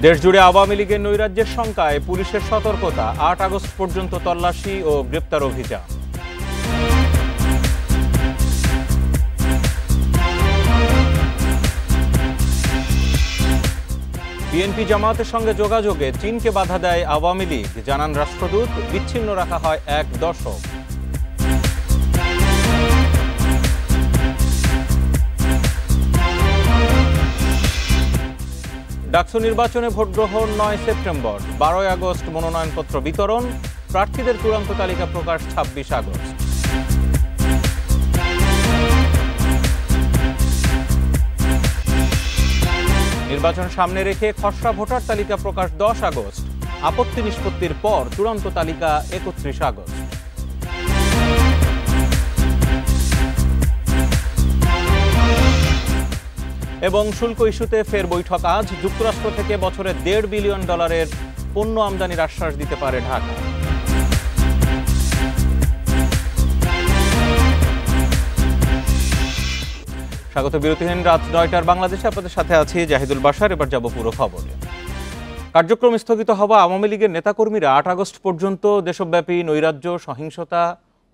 দেশজুড়ে আওয়ামী লীগের নৈরাজ্যের শঙ্কায় পুলিশের সতর্কতা, ৮ আগস্ট পর্যন্ত তল্লাশি ও গ্রেপ্তার অভিযান। বিএনপি জামায়াতের সঙ্গে যোগাযোগে চীনকে বাধা দেয় আওয়ামী লীগ, জানান রাষ্ট্রদূত। বিচ্ছিন্ন রাখা হয় ১ দশক। ডাকসু নির্বাচনে ভোট গ্রহণ ৯ সেপ্টেম্বর, ১২ আগস্ট মনোনয়নপত্র বিতরণ, প্রার্থীদের চূড়ান্ত তালিকা প্রকাশ ২৬ আগস্ট। নির্বাচন সামনে রেখে খসড়া ভোটার তালিকা প্রকাশ ১০ আগস্ট, আপত্তি নিষ্পত্তির পর চূড়ান্ত তালিকা ৩১ আগস্ট। এবং শুল্ক ইস্যুতে ফের বৈঠক আজ। যুক্তরাষ্ট্র থেকে বছরে $১.৫ বিলিয়ন পণ্য আমদানির আশ্বাস দিতে পারে ঢাকা। স্বাগত বিরতিহীন রাত ৯টার বাংলাদেশে আপনাদের সাথে আছি জাহিদুল বাশার। এবার যাব পুরো খবরে। কার্যক্রম স্থগিত হওয়া আওয়ামী লীগের নেতাকর্মীরা ৮ আগস্ট পর্যন্ত দেশব্যাপী নৈরাজ্য, সহিংসতা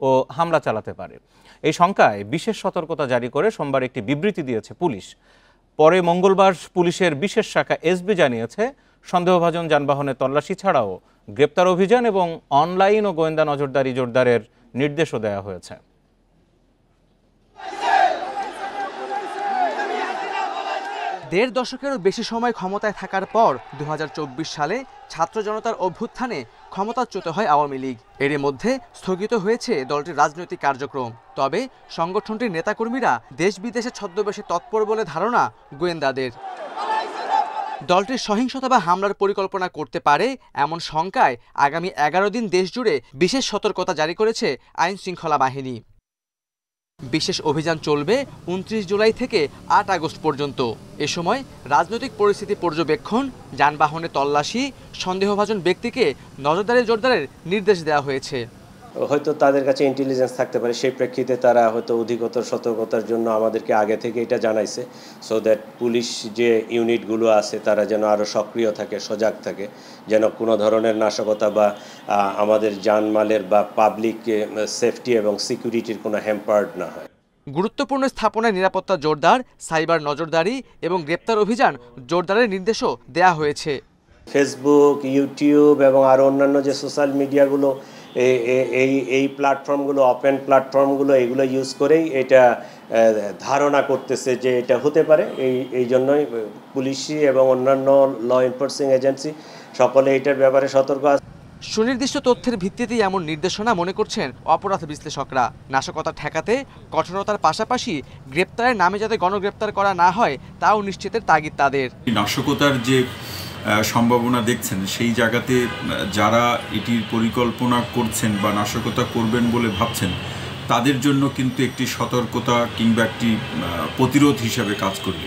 ও হামলা চালাতে পারে। এই শঙ্কায় বিশেষ সতর্কতা জারি করে সোমবার একটি বিবৃতি দিয়েছে পুলিশ। পরে মঙ্গলবার পুলিশের বিশেষ শাখা এসবি জানিয়েছে, সন্দেহভাজন যানবাহনে তল্লাশি ছাড়াও গ্রেপ্তার অভিযান এবং অনলাইন ও গোয়েন্দা নজরদারি জোরদারের নির্দেশও দেওয়া হয়েছে। দেড় দশকেরও বেশি সময় ক্ষমতায় থাকার পর ২০২৪ সালে ছাত্র জনতার অভ্যুত্থানে ক্ষমতাচ্যুত হয় আওয়ামী লীগ। এর মধ্যে স্থগিত হয়েছে দলটির রাজনৈতিক কার্যক্রম। তবে সংগঠনটির নেতাকর্মীরা দেশ বিদেশে ছদ্মবেশে তৎপর বলে ধারণা গোয়েন্দাদের। দলটির সহিংসতা বা হামলার পরিকল্পনা করতে পারে এমন শঙ্কায় আগামী ১১ দিন দেশজুড়ে বিশেষ সতর্কতা জারি করেছে আইন শৃঙ্খলা বাহিনী। বিশেষ অভিযান চলবে ২৯ জুলাই থেকে ৮ আগস্ট পর্যন্ত। এ সময় রাজনৈতিক পরিস্থিতি পর্যবেক্ষণ, যানবাহনে তল্লাশি, সন্দেহভাজন ব্যক্তিকে নজরদারি জোরদারের নির্দেশ দেওয়া হয়েছে। হয়তো তাদের কাছে ইন্টেলিজেন্স থাকতে পারে, সেই প্রেক্ষিতে তারা হয়তো অধিকতর সতর্কতার জন্য আমাদেরকে আগে থেকে এটা জানাইছে, সো দ্যাট পুলিশ যে ইউনিটগুলো আছে তারা যেন আরও সক্রিয় থাকে, সজাগ থাকে, যেন কোনো ধরনের নাশকতা বা আমাদের জানমালের বা পাবলিক সেফটি এবং সিকিউরিটির কোনো হ্যাম্পার্ড না হয়। গুরুত্বপূর্ণ স্থাপনায় নিরাপত্তা জোরদার, সাইবার নজরদারি এবং গ্রেপ্তার অভিযান জোরদারের নির্দেশও দেয়া হয়েছে। ফেসবুক, ইউটিউব এবং আরও অন্যান্য যে সোশ্যাল মিডিয়াগুলো, এই প্ল্যাটফর্মগুলো, ওপেন প্ল্যাটফর্মগুলো, এগুলো ইউজ করেই এটা ধারণা করতেছে যে এটা হতে পারে। এই জন্যই পুলিশি এবং অন্যান্য ল এনফোর্সিং এজেন্সি সকলে এটার ব্যাপারে সতর্ক আছে। সুনির্দিষ্ট তথ্যের ভিত্তিতেই এমন নির্দেশনা মনে করছেন অপরাধ বিশ্লেষকরা। নাশকতা ঠেকাতে কঠোরতার পাশাপাশি গ্রেপ্তারের নামে যাতে গণগ্রেপ্তার করা না হয় তাও নিশ্চিতের তাগিদ তাদের। নাশকতার যে সম্ভাবনা দেখছেন, সেই জায়গাতে যারা এটির পরিকল্পনা করছেন বা নাশকতা করবেন বলে ভাবছেন, তাদের জন্য কিন্তু একটি সতর্কতা কিংবা একটি প্রতিরোধ হিসাবে কাজ করবে।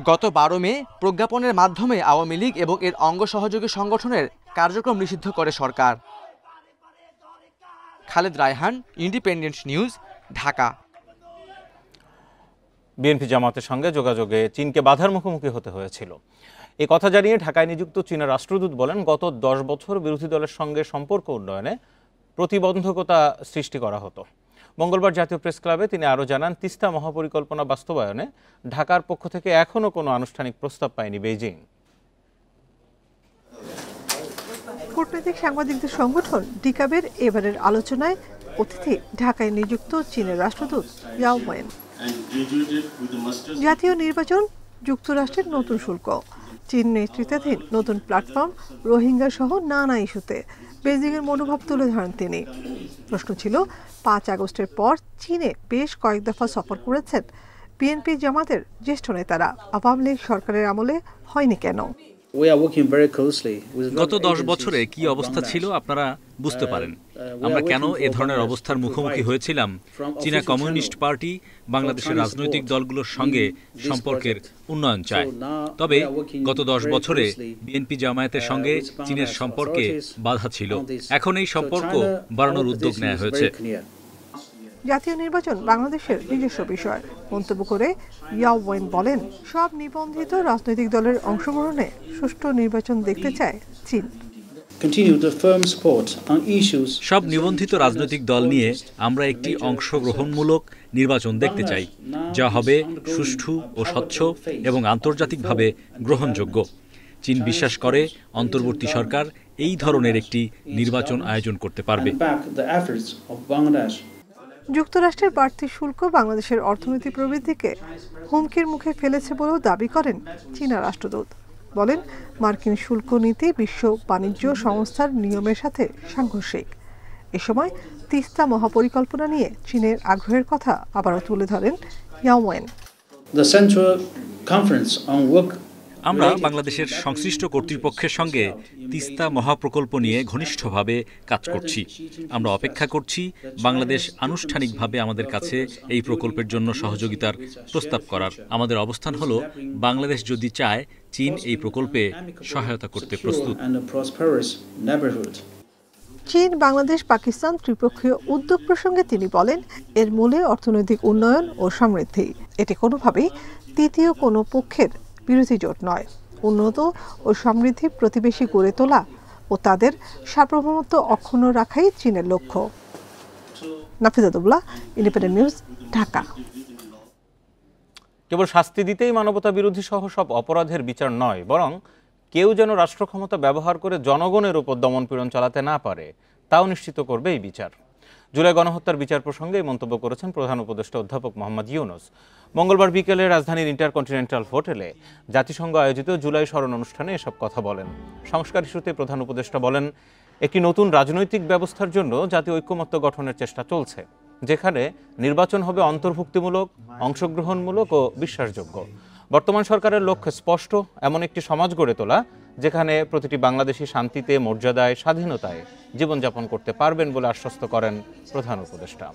গত ১২ মে প্রজ্ঞাপনের মাধ্যমে আওয়ামী লীগ এবং এর অঙ্গ সহযোগী সংগঠনের কার্যক্রম নিষিদ্ধ করে সরকার। Khaled Raihan, independent news, Dhaka. BNP জামায়াতের সঙ্গে যোগাযোগে চীনকে বাধার মুখোমুখি হতে হয়েছিল। এই কথা জানিয়ে ঢাকায় নিযুক্ত চীনের রাষ্ট্রদূত বলেন, গত ১০ বছর বিরোধী দলের সঙ্গে সম্পর্ক উন্নয়নে প্রতিবন্ধকতা সৃষ্টি করা হতো। মঙ্গলবার জাতীয় প্রেস ক্লাবে তিনি আরও জানান, তিস্তা মহাপরিকল্পনা বাস্তবায়নে ঢাকার পক্ষ থেকে এখনও কোনো আনুষ্ঠানিক প্রস্তাব পায়নি বেইজিং। কূটনৈতিক সাংবাদিকদের সংগঠন ডিকাবের এবারের আলোচনায় অতিথি ঢাকায় নিযুক্ত চীনের রাষ্ট্রদূত ইয়াও ওয়েন। জাতীয় নির্বাচন, যুক্তরাষ্ট্রের নতুন শুল্ক, চীন নেতৃত্বাধীন নতুন প্ল্যাটফর্ম, রোহিঙ্গা সহ নানা ইস্যুতে বেইজিংয়ের মনোভাব তুলে ধরেন তিনি। প্রশ্ন ছিল, ৫ আগস্টের পর চীনে বেশ কয়েক দফা সফর করেছেন বিএনপি জামাতের জ্যেষ্ঠ নেতারা, আওয়ামী লীগ সরকারের আমলে হয়নি কেন? গত ১০ বছরে কি অবস্থা ছিল আপনারা বুঝতে পারেন। আমরা কেন এ ধরনের অবস্থার মুখোমুখি হয়েছিলাম? চীনা কমিউনিস্ট পার্টি বাংলাদেশের রাজনৈতিক দলগুলোর সঙ্গে সম্পর্কের উন্নয়ন চায়। তবে গত ১০ বছরে বিএনপি জামায়াতের সঙ্গে চীনের সম্পর্কে বাধা ছিল। এখন এই সম্পর্ক বাড়ানোর উদ্যোগ নেওয়া হয়েছে। জাতীয় নির্বাচন বাংলাদেশের নিজস্ব বিষয় মন্তব্য করে ইয়াও ওয়েন বলেন, সব নিবন্ধিত রাজনৈতিক দলের অংশগ্রহণে সুষ্ঠু নির্বাচন দেখতে চায় চীন। সব নিবন্ধিত রাজনৈতিক দল নিয়ে আমরা একটি অংশগ্রহণমূলক নির্বাচন দেখতে চাই, যা হবে সুষ্ঠু ও স্বচ্ছ এবং আন্তর্জাতিকভাবে গ্রহণযোগ্য। চীন বিশ্বাস করে অন্তর্বর্তী সরকার এই ধরনের একটি নির্বাচন আয়োজন করতে পারবে। যুক্তরাষ্ট্রের বাড়তি শুল্ক বাংলাদেশের অর্থনীতি প্রবৃদ্ধিকে হুমকির মুখে ফেলেছে বলেও দাবি করেন চীনা রাষ্ট্রদূত। বলেন, মার্কিন শুল্ক নীতি বিশ্ব বাণিজ্য সংস্থার নিয়মের সাথে সাংঘর্ষিক। এ সময় তিস্তা মহাপরিকল্পনা নিয়ে চীনের আগ্রহের কথা আবারও তুলে ধরেন ইয়াও ওয়েন। আমরা বাংলাদেশের সংশ্লিষ্ট কর্তৃপক্ষের সঙ্গে তিস্তা মহাপ্রকল্প নিয়ে ঘনিষ্ঠভাবে কাজ করছি। আমরা অপেক্ষা করছি বাংলাদেশ আনুষ্ঠানিকভাবে আমাদের কাছে এই প্রকল্পের জন্য সহযোগিতার প্রস্তাব করার। আমাদের অবস্থান হলো, বাংলাদেশ যদি চায়, চীন এই প্রকল্পে সহায়তা করতে প্রস্তুত। চীন, বাংলাদেশ, পাকিস্তান ত্রিপক্ষীয় উদ্যোগ প্রসঙ্গে তিনি বলেন, এর মূলে অর্থনৈতিক উন্নয়ন ও সমৃদ্ধি। এটি কোনোভাবেই তৃতীয় কোনো পক্ষের বিরোধী জোট নয়। উন্নত ও সমৃদ্ধি প্রতিবেশী গড়ে তোলা ও তাদের সার্বভৌমত্ব অক্ষুণ্ণ রাখাই চীনের লক্ষ্য। Nafiza Dubla, independent news, Dhaka. কেবল শাস্তি দিতেই মানবতা বিরোধী সহ সব অপরাধের বিচার নয়, বরং কেউ যেন রাষ্ট্র ক্ষমতা ব্যবহার করে জনগণের উপর দমনপীড়ন চালাতে না পারে, তাও নিশ্চিত করবে এই বিচার। জুলাই গণহত্যার বিচার প্রসঙ্গে মন্তব্য করেছেন প্রধান উপদেষ্টা অধ্যাপক মোহাম্মদ ইউনূস। মঙ্গলবার বিকেলে রাজধানীর ইন্টারকন্টিনেন্টাল হোটেলে জাতিসংঘ আয়োজিত জুলাই স্মরণ অনুষ্ঠানে এসব কথা বলেন। সংস্কার ইস্যুতে প্রধান উপদেষ্টা বলেন, একটি নতুন রাজনৈতিক ব্যবস্থার জন্য জাতীয় ঐক্যমত্য গঠনের চেষ্টা চলছে, যেখানে নির্বাচন হবে অন্তর্ভুক্তিমূলক, অংশগ্রহণমূলক ও বিশ্বাসযোগ্য। বর্তমান সরকারের লক্ষ্য স্পষ্ট, এমন একটি সমাজ গড়ে তোলা যেখানে প্রতিটি বাংলাদেশী শান্তিতে, মর্যাদায়, স্বাধীনতায় জীবনযাপন করতে পারবেন বলে আশ্বস্ত করেন প্রধান উপদেষ্টা।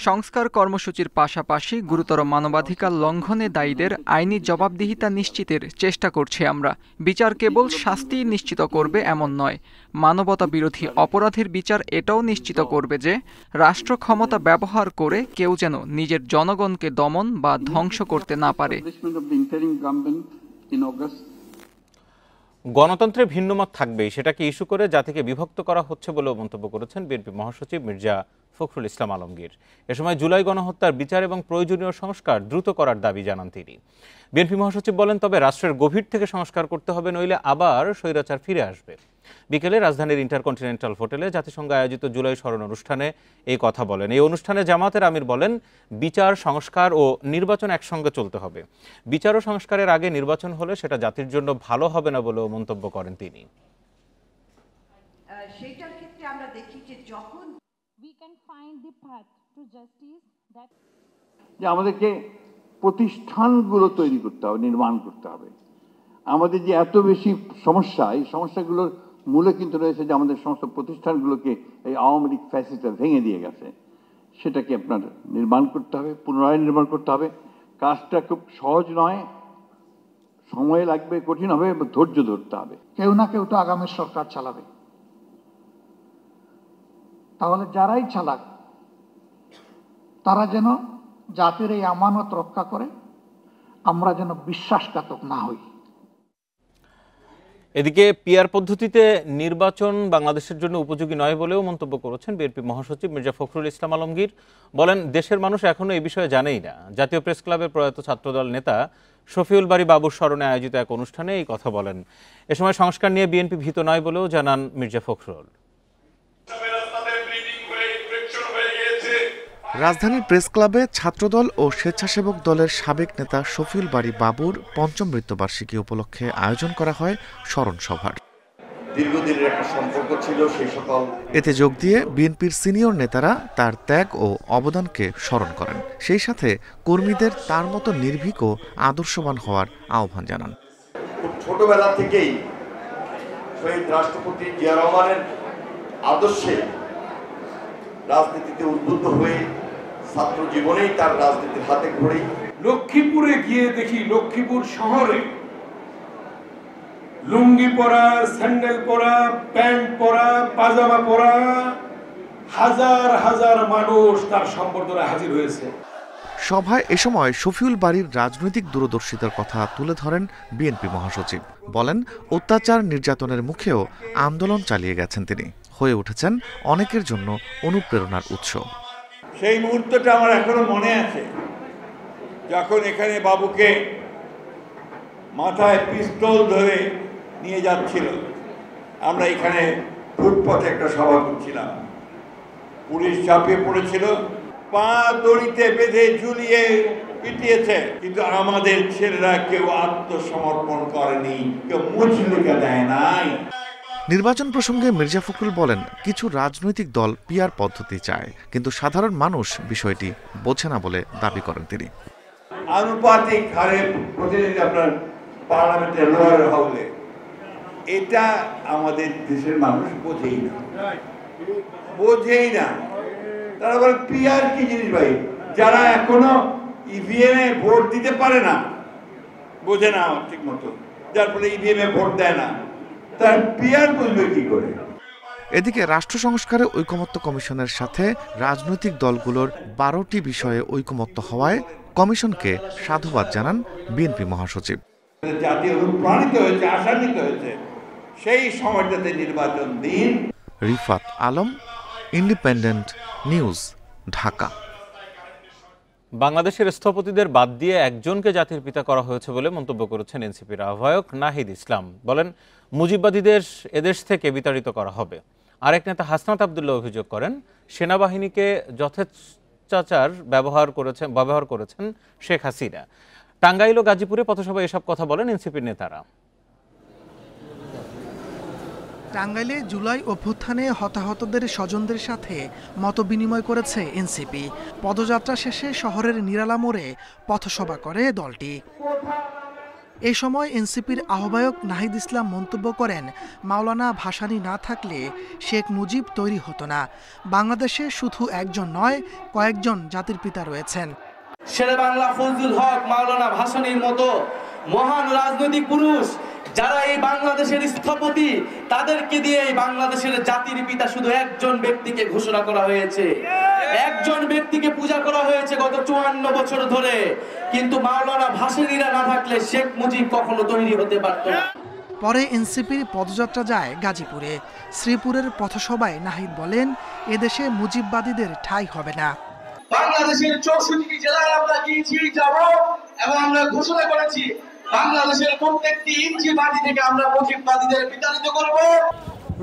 সংস্কার কর্মসূচির পাশাপাশি গুরুতর মানবাধিকার লঙ্ঘনে দায়ীদের আইনি জবাবদিহিতা নিশ্চিতের চেষ্টা করছি আমরা। বিচার কেবল শাস্তি নিশ্চিত করবে এমন নয়, মানবতা বিরোধী অপরাধের বিচার এটাও নিশ্চিত করবে যে রাষ্ট্র ক্ষমতা ব্যবহার করে কেউ যেন নিজের জনগণকে দমন বা ধ্বংস করতে না পারে। গণতন্ত্রে ভিন্নমত থাকবেই, সেটাকে ইস্যু করে জাতিকে বিভক্ত করা হচ্ছে বলেও মন্তব্য করেছেন বিএনপি মহাসচিব মির্জা ফখরুল ইসলাম আলমগীর। এ সময় জুলাই গণহত্যার বিচার এবং প্রয়োজনীয় সংস্কার দ্রুত করার দাবি জানান তিনি। বিএনপি মহাসচিব বলেন, তবে রাষ্ট্রের গভীর থেকে সংস্কার করতে হবে, নইলে আবার স্বৈরাচার ফিরে আসবে। বিকেলে রাজধানীর ইন্টারকন্টিনেন্টাল হোটেলে জাতিসংঘ আয়োজিত জুলাই স্মরণ অনুষ্ঠানে এই কথা বলেন। এই অনুষ্ঠানে জামাতের আমির বলেন, বিচার, সংস্কার ও নির্বাচন একসঙ্গে চলতে হবে। বিচার ও সংস্কারের আগে নির্বাচন হলে সেটা জাতির জন্য ভালো হবে না বলেও মন্তব্য করেন তিনি। সেটার ক্ষেত্রে আমরা দেখি যে যখন আমাদেরকে প্রতিষ্ঠানগুলো তৈরি করতে হবে, নির্মাণ করতে হবে। আমাদের যে এত বেশি সমস্যা, এই সমস্যাগুলোর মূলে কিন্তু রয়েছে যে আমাদের সমস্ত প্রতিষ্ঠানগুলোকে এই আওয়ামী লীগ ফ্যাসিস্টরা ভেঙে দিয়ে গেছে। সেটাকে আপনার নির্মাণ করতে হবে, পুনরায় নির্মাণ করতে হবে। কাজটা খুব সহজ নয়, সময় লাগবে, কঠিন হবে, ধৈর্য ধরতে হবে। কেউ না কেউ তো আগামী সরকার চালাবে, তাহলে যারাই চালাক তারা যেন জাতির এই আমানত রক্ষা করে, আমরা যেন বিশ্বাসঘাতক না হই। এদিকে পিআর পদ্ধতিতে নির্বাচন বাংলাদেশের জন্য উপযোগী নয় বলেও মন্তব্য করেছেন বিএনপি মহাসচিব মির্জা ফখরুল ইসলাম আলমগীর। বলেন, দেশের মানুষ এখনো এই বিষয়ে জানেই না। জাতীয় প্রেস ক্লাবের প্রয়াত ছাত্রদল নেতা শফিউল বারী বাবুর স্মরণে আয়োজিত এক অনুষ্ঠানে এই কথা বলেন। এ সময় সংস্কার নিয়ে বিএনপি ভীত নয় বলেও জানান মির্জা ফখরুল। রাজধানীর প্রেস ক্লাবে ছাত্রদল ও স্বেচ্ছাসেবক দলের সাবেক নেতা শফিউল বারী বাবুর পঞ্চম মৃত্যুবার্ষিকী উপলক্ষে আয়োজন করা হয় স্মরণ সভার। দীর্ঘদিনের একটা সম্পর্ক ছিল সেই সকল। এতে যোগ দিয়ে বিএনপির সিনিয়র নেতারা তার ত্যাগ ও অবদানকে স্মরণ করেন, সেই সাথে কর্মীদের তার মতো নির্ভীক ও আদর্শবান হওয়ার আহ্বান জানান। খুব ছোটবেলা থেকেই শহীদ রাষ্ট্রপতি জিয়া রহমানের আদর্শে রাজনীতিতে উদ্বুদ্ধ হয়ে ছাত্র জীবনেই তার রাজনীতির হাতে ঘড়ি। লক্ষ্মীপুরে গিয়ে দেখি লক্ষ্মীপুর শহরে লুঙ্গি পরা, স্যান্ডেল পরা, প্যান্ট পরা, পাজামা পরা হাজার হাজার মানুষ তার সম্বর্ধনা হাজির হয়েছে। সভায় এ সময় শফিউল বারীর রাজনৈতিক দূরদর্শিতার কথা তুলে ধরেন বিএনপি মহাসচিব। বলেন, অত্যাচার নির্যাতনের মুখেও আন্দোলন চালিয়ে গেছেন তিনি, হয়ে উঠেছেন অনেকের জন্য অনুপ্রেরণার উৎস। সেই মুহূর্তটা আমার এখনো মনে আছে, যখন এখানে বাবুকে মাথায় পিস্তল ধরে নিয়ে যাচ্ছিল, আমরা এখানে ফুটপাথে একটা সভা করছিলাম, পুলিশ ঝাঁপিয়ে পড়েছিল, পা দড়িতে বেঁধে ঝুলিয়ে পিটিয়েছে, কিন্তু আমাদের ছেলেরা কেউ আত্মসমর্পণ করেনি, কেউ মুচলিকা দেয় নাই। নির্বাচন প্রসঙ্গে মির্জা ফখরুল বলেন, কিছু রাজনৈতিক দল পিআর পদ্ধতি চায়, কিন্তু সাধারণ মানুষ বিষয়টি বোঝে না বলে দাবি করেন তিনি। আনুপাতিক হারে প্রতিনিধি আপনার পার্লামেন্টে লোয়ার হাউসে, এটা আমাদের দেশের মানুষ বোঝেই না। তারা বলে পিআর কি জিনিস ভাই? যারা এখনো ইভিএম এ ভোট দিতে পারে না, বোঝে না ঠিক মতো, যার ফলে ইভিএম এ ভোট দেয় না, তার পিআর বুঝবে কি করে? এদিকে রাষ্ট্র সংস্কারে ঐকমত্য কমিশনের সাথে রাজনৈতিক দলগুলোর 12টি বিষয়ে ঐকমত্য হওয়ায় কমিশনকে সাধুবাদ জানান বিএনপি মহাসচিব। জাতীয় অনুপ্রাণিত হয়েছে, আশান্বিত হয়েছে, সেই সময়টাতে নির্বাচন দিন। Rifat Alam, independent news, Dhaka. বাংলাদেশের স্থপতিদের বাদ দিয়ে একজনকে জাতির পিতা করা হয়েছে বলে মন্তব্য করেছেন এনসিপির আহ্বায়ক নাহিদ ইসলাম। বলেন, মুজিববাদীদের এদেশ থেকে বিতাড়িত করা হবে। আরেক নেতা হাসনাত আবদুল্লাহ অভিযোগ করেন, সেনাবাহিনীকে যথেচ্ছাচার ব্যবহার করেছেন শেখ হাসিনা। টাঙ্গাইল ও গাজীপুরে পথসভায় এসব কথা বলেন এনসিপির নেতারা। টাঙ্গাইলে জুলাই অভ্যুত্থানে হতাহতদের স্বজনদের সাথে মতবিনিময় করেছে এনসিপি। পদযাত্রা শেষে শহরের নিরালা মোড়ে পথসভা করে দলটি। এই সময় এনসিপির আহ্বায়ক নাহিদ ইসলাম মন্তব্য করেন, মাওলানা ভাসানী না থাকলে শেখ মুজিব তৈরি হতো না। বাংলাদেশে শুধু একজন নয়, কয়েকজন জাতির পিতা রয়েছেন। শেরেবাংলা ফজলুল হক, মাওলানা ভাসানীর মতো মহান রাজনৈতিক পুরুষ যারা এই বাংলাদেশের স্থপতি, তাদেরকে দিয়ে এই বাংলাদেশের জাতির পিতা শুধু একজন ব্যক্তিকে ঘোষণা করা হয়েছে, একজন ব্যক্তিকে পূজা করা হয়েছে গত 54 বছর ধরে। কিন্তু মাওলানা ভাসানীরা না থাকলে শেখ মুজিব কখনো তৈরি হতে পারত না। পরে এনসিপির পদযাত্রা যায় গাজীপুরে। শ্রীপুরের পথসভায় নাহিদ বলেন, এদেশে মুজিববাদীদের ঠাঁই হবে না। বাংলাদেশের 64টি জেলায় আমরা গিয়েছি, যাব, এবং আমরা ঘোষণা করেছি বাংলাদেশের প্রত্যেকটি ইঞ্চি মাটি থেকে আমরা মুজিববাদীদের বিতাড়িত করব।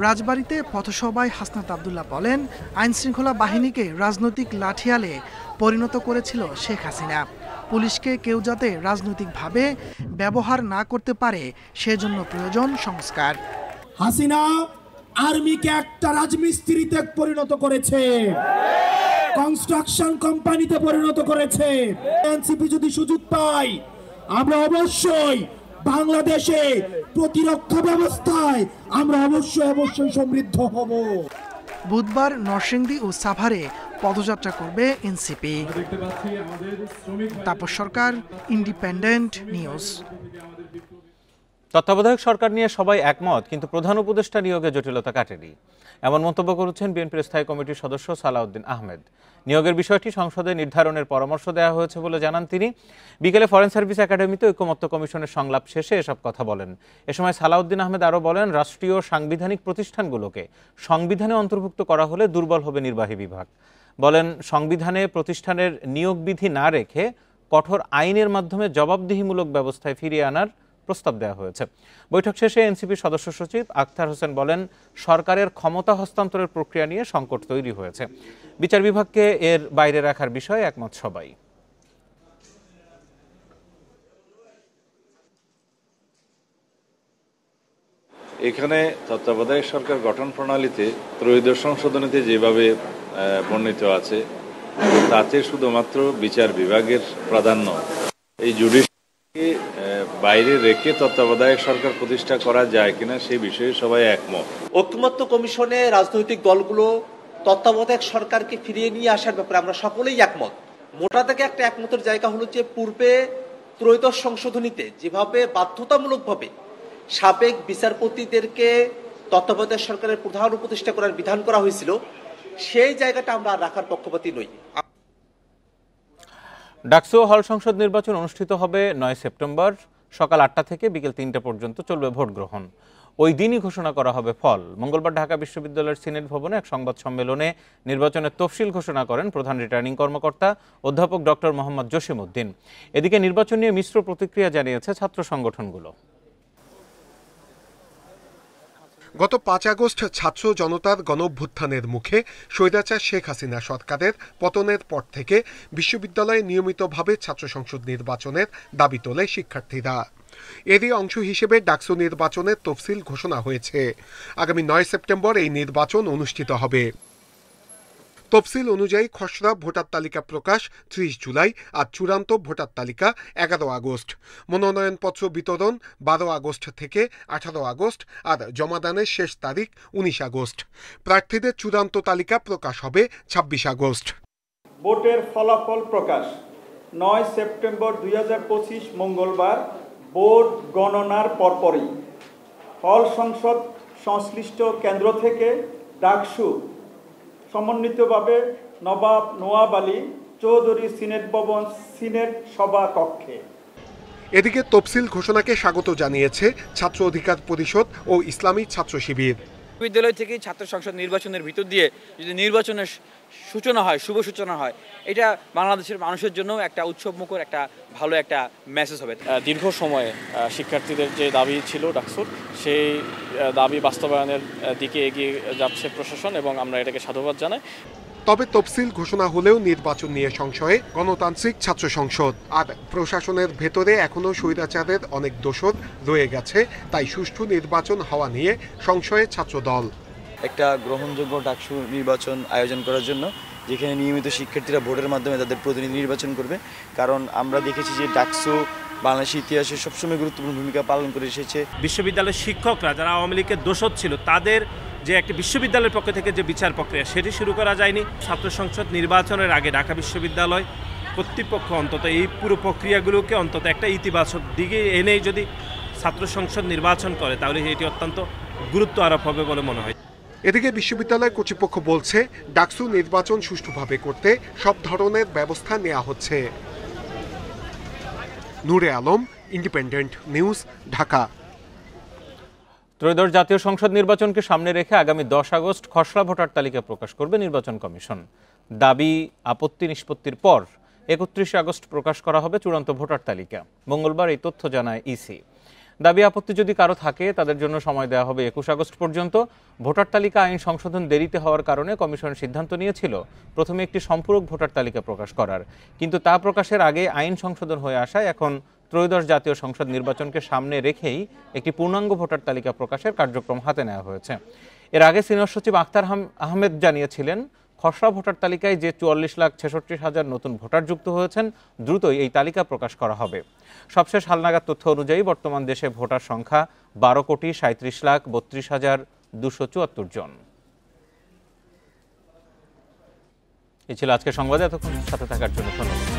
রাজবাড়ীতে পথসভায় হাসনাত আবদুল্লাহ বলেন, আইনশৃঙ্খলা বাহিনীকে রাজনৈতিক লাঠিয়ালে পরিণত করেছিল শেখ হাসিনা। পুলিশকে কেউ যাতে রাজনৈতিকভাবে ব্যবহার না করতে পারে, সেজন্য প্রয়োজন সংস্কার। হাসিনা আর্মিকে একটা রাজমিস্ত্রিতে পরিণত করেছে, কনস্ট্রাকশন কোম্পানিতে পরিণত করেছে। এনসিপি যদি সুযোগ পায়, আমরা অবশ্যই বাংলাদেশে প্রতিরক্ষা ব্যবস্থায় আমরা অবশ্যই সমৃদ্ধ হব। বুধবার নরসিংদী ও সাভারে পদযাত্রা করবে এনসিপি। তাপস সরকার, ইন্ডিপেন্ডেন্ট নিউজ। তত্ত্বাবধায়ক সরকার নিয়ে সবাই একমত, কিন্তু প্রধান উপদেষ্টা নিয়োগে জটিলতা কাটেনি, এমন মন্তব্য করেছেন বিএনপির স্থায়ী কমিটির সদস্য সালাউদ্দিন আহমেদ। নিয়োগের বিষয়টি সংসদে নির্ধারণের পরামর্শ দেওয়া হয়েছে বলে জানান তিনি। বিকেলে ফরেন সার্ভিস একাডেমিতে ঐকমত্য কমিশনের সংলাপ শেষে এসব কথা বলেন। এ সময় সালাউদ্দিন আহমেদ আরও বলেন, রাষ্ট্রীয় সাংবিধানিক প্রতিষ্ঠানগুলোকে সংবিধানে অন্তর্ভুক্ত করা হলে দুর্বল হবে নির্বাহী বিভাগ। বলেন, সংবিধানে প্রতিষ্ঠানের নিয়োগ বিধি না রেখে কঠোর আইনের মাধ্যমে জবাবদিহিমূলক ব্যবস্থায় ফিরিয়ে আনার প্রস্তাব দেওয়া হয়েছে। বৈঠক শেষে এনসিপির সদস্য সচিব আখতার হোসেন বলেন, সরকারের ক্ষমতা হস্তান্তরের প্রক্রিয়া নিয়ে সংকট তৈরি হয়েছে। বিচার বিভাগকে এর বাইরে রাখার বিষয়ে একমত সবাই। এখানে তত্ত্বাবধায়ক সরকার গঠন প্রণালীতে ত্রয়োদশ সংশোধনীতে যেভাবে বর্ণিত আছে, তাতে শুধুমাত্র বিচার বিভাগের প্রাধান্য, এই জুডিশিয়ারিকে বাইরে রেখে তত্ত্বাবধায়ক সরকার প্রতিষ্ঠা করা যায় কিনা সেই বিষয়ে সবাই একমত। ঐকমত্য কমিশনে রাজনৈতিক দলগুলো তত্ত্বাবধায়ক সরকারকে ফিরিয়ে নিয়ে আসার ব্যাপারে আমরা সকলেই একমত। মোটা থেকে একটা একমতের জায়গা হলো যে, পূর্বে ত্রয়োদশ সংশোধনীতে যেভাবে বাধ্যতামূলকভাবে সাবেক বিচারপতিদেরকে তত্ত্বাবধায়ক সরকারের প্রধান উপদেষ্টা করার বিধান করা হয়েছিল, সেই জায়গাটা আমরা রাখার পক্ষপাতী নই। ডাকসু হল সংসদ নির্বাচন অনুষ্ঠিত হবে 9 সেপ্টেম্বর সকাল 8টা থেকে বিকেল 3টা পর্যন্ত চলবে ভোট গ্রহণ। ওই দিনই ঘোষণা করা হবে ফল। মঙ্গলবার ঢাকা বিশ্ববিদ্যালয়ের সিনেট ভবনে এক সংবাদ সম্মেলনে নির্বাচনের তফসিল ঘোষণা করেন প্রধান রিটার্নিং কর্মকর্তা অধ্যাপক ডক্টর মোহাম্মদ জসিমউদ্দিন। এদিকে নির্বাচন নিয়ে মিশ্র প্রতিক্রিয়া জানিয়েছে ছাত্র সংগঠনগুলো। গত 5 আগস্ট ছাত্র জনতার গণঅভ্যুত্থানের মুখে স্বৈরাচার শেখ হাসিনা সরকারের পতনের পর থেকে বিশ্ববিদ্যালয়ে নিয়মিতভাবে ছাত্র সংসদ নির্বাচনের দাবি তোলে শিক্ষার্থীরা। এরই অংশ হিসেবে ডাকসু নির্বাচনের তফসিল ঘোষণা হয়েছে। আগামী 9 সেপ্টেম্বর এই নির্বাচন অনুষ্ঠিত হবে। তফসিল অনুযায়ী খসড়া ভোটার তালিকা প্রকাশ 30 জুলাই আর চূড়ান্ত ভোটার তালিকা 11 আগস্ট। মনোনয়নপত্র বিতরণ 12 আগস্ট থেকে 18 আগস্ট আর জমাদানের শেষ তারিখ 19 আগস্ট। প্রার্থীদের চূড়ান্ত তালিকা প্রকাশ হবে 26 আগস্ট। ভোটের ফলাফল প্রকাশ 9 সেপ্টেম্বর 2025 মঙ্গলবার ভোট গণনার পরপরই হল সংসদ সংশ্লিষ্ট কেন্দ্র থেকে ডাকসু সমন্বিতভাবে নবাব নোয়াব আলী চৌধুরী সিনেট ভবন সিনেট সভা কক্ষে। এদিকে তফসিল ঘোষণাকে স্বাগত জানিয়েছে ছাত্র অধিকার পরিষদ ও ইসলামী ছাত্র শিবির। বিদ্যালয় থেকে ছাত্র সংসদ নির্বাচনের ভিতর দিয়ে যদি নির্বাচনের সূচনা হয়, শুভ সূচনা হয়, এটা বাংলাদেশের মানুষের জন্য একটা উৎসবমুখর একটা ভালো একটা মেসেজ হবে। দীর্ঘ সময়ে শিক্ষার্থীদের যে দাবি ছিল ডাকসুর, সেই দাবি বাস্তবায়নের দিকে এগিয়ে যাচ্ছে প্রশাসন এবং আমরা এটাকে সাধুবাদ জানাই। তবে তফসিল ঘোষণা হলেও নির্বাচন নিয়ে সংশয়ে গণতান্ত্রিক ছাত্র সংসদ আর প্রশাসনের ভেতরে এখনো স্বৈরাচারের অনেক দোষর রয়ে গেছে। তাই সুষ্ঠু নির্বাচন হওয়া নিয়ে সংশয়ে ছাত্রদল। একটা গ্রহণযোগ্য ডাকসু নির্বাচন আয়োজন করার জন্য, যেখানে নিয়মিত শিক্ষার্থীরা ভোটের মাধ্যমে তাদের প্রতিনিধি নির্বাচন করবে। কারণ আমরা দেখেছি যে ডাকসু বাংলাদেশের ইতিহাসে সবসময় গুরুত্বপূর্ণ ভূমিকা পালন করে এসেছে। বিশ্ববিদ্যালয়ের শিক্ষকরা যারা আওয়ামী লীগের দোষর ছিল, তাদের যে একটা বিশ্ববিদ্যালয়ের পক্ষ থেকে যে বিচার প্রক্রিয়া, সেটি শুরু করা যায়নি। ছাত্র সংসদ নির্বাচনের আগে ঢাকা বিশ্ববিদ্যালয় কর্তৃপক্ষ অন্তত এই পুরো প্রক্রিয়াগুলোকে অন্তত একটা ইতিবাচক দিকে এনেই যদি ছাত্র সংসদ নির্বাচন করে, তাহলে এটি অত্যন্ত গুরুত্ব আরোপ হবে বলে মনে হয়। এদিকে বিশ্ববিদ্যালয় কর্তৃপক্ষ বলছে ডাকসু নির্বাচন সুষ্ঠুভাবে করতে সব ধরনের ব্যবস্থা নেওয়া হচ্ছে। নূরে আলম, ইন্ডিপেন্ডেন্ট নিউজ, ঢাকা। ত্রয়োদশ জাতীয় সংসদ নির্বাচনকে সামনে রেখে আগামী 10 আগস্ট খসড়া ভোটার তালিকা প্রকাশ করবে নির্বাচন কমিশন। দাবি আপত্তি নিষ্পত্তির পর 31 আগস্ট প্রকাশ করা হবে চূড়ান্ত ভোটার তালিকা। মঙ্গলবার এই তথ্য জানায় ইসি। দাবি আপত্তি যদি কারো থাকে, তাদের জন্য সময় দেওয়া হবে 21 আগস্ট পর্যন্ত। ভোটার তালিকা আইন সংশোধন দেরিতে হওয়ার কারণে কমিশন সিদ্ধান্ত নিয়েছিল প্রথমে একটি সম্পূরক ভোটার তালিকা প্রকাশ করার, কিন্তু তা প্রকাশের আগে আইন সংশোধন হয়ে আসায় এখন ত্রয়োদশ জাতীয় সংসদ নির্বাচনকে সামনে রেখেই একটি পূর্ণাঙ্গ ভোটার তালিকা প্রকাশের কার্যক্রম হাতে নেওয়া হয়েছে। এর আগে সিনিয়র সচিব আখতার আহমেদ জানিয়েছিলেন, খসড়া ভোটার তালিকায় যে 44,66,000 নতুন ভোটার যুক্ত হয়েছেন, দ্রুতই এই তালিকা প্রকাশ করা হবে। সবশেষ হালনাগাদ তথ্য অনুযায়ী বর্তমান দেশে ভোটার সংখ্যা 12,37,32,274 জন। এই ছিল আজকের সংবাদে। এতক্ষণ সাথে থাকার জন্য ধন্যবাদ।